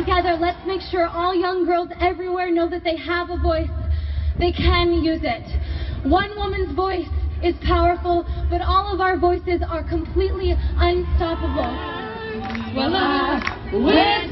together, let's make sure all young girls everywhere know that they have a voice. They can use it. One woman's voice is powerful, but all of our voices are completely unstoppable. Well, we're